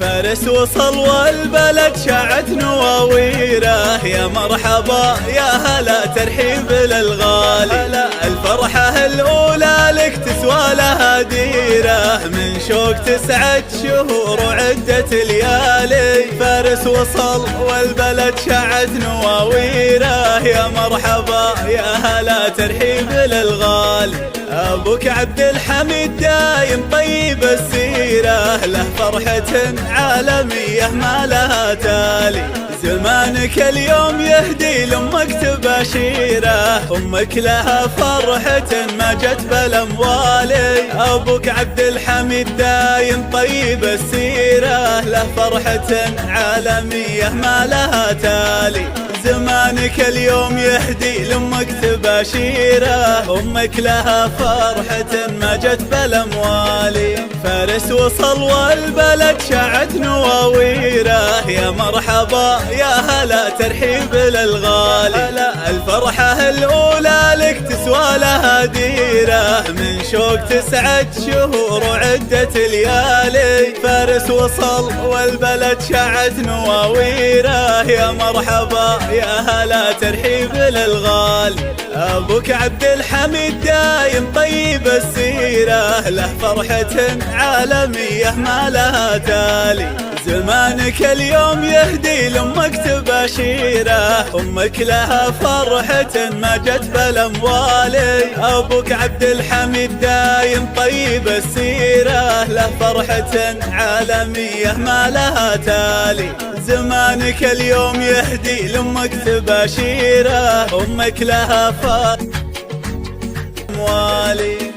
فارس وصل والبلد شاعت نواويره، يا مرحبا يا هلا ترحيب للغالي. الفرحة الأولى لك تسوى لها ديرة، من شوق 9 شهور وعدة ليالي. فارس وصل والبلد شاعت نواويره، يا مرحبا يا هلا ترحيب للغالي. أبوك عبد الحميد دايم طيب السيرة، له فرحة عالمية ما لها تالي. زمانك اليوم يهدي لأمك تباشيره، أمك لها فرحة ما جت بالأموالي. أبوك عبد الحميد دايم طيب السيرة، له فرحة عالمية ما لها تالي. زمانك اليوم يهدي لأمك تباشيره، أمك لها فرحة ما جت بالأموالي. فارس وصل والبلد شاعت نواويره، يا مرحبا يا هلا ترحيب للغالي. الفرحة الأولى لك تسوى لها ديرة، من شوق 9 شهور وعدة ليالي. فارس وصل والبلد شاعت نواويره، يا مرحبا يا هلا ترحيب للغالي. أبوك عبد الحميد دايم طيب السيرة، له فرحة عالمية ما لها تالي. زمانك اليوم يهدي لأمك تباشيره، أمك لها فرحة ما جت بالأموالي. أبوك عبد الحميد دايم طيب السيرة، له فرحة عالمية ما لها تالي. زمانك اليوم يهدي لأمك تباشيره، أمك لها فرحة أموالي.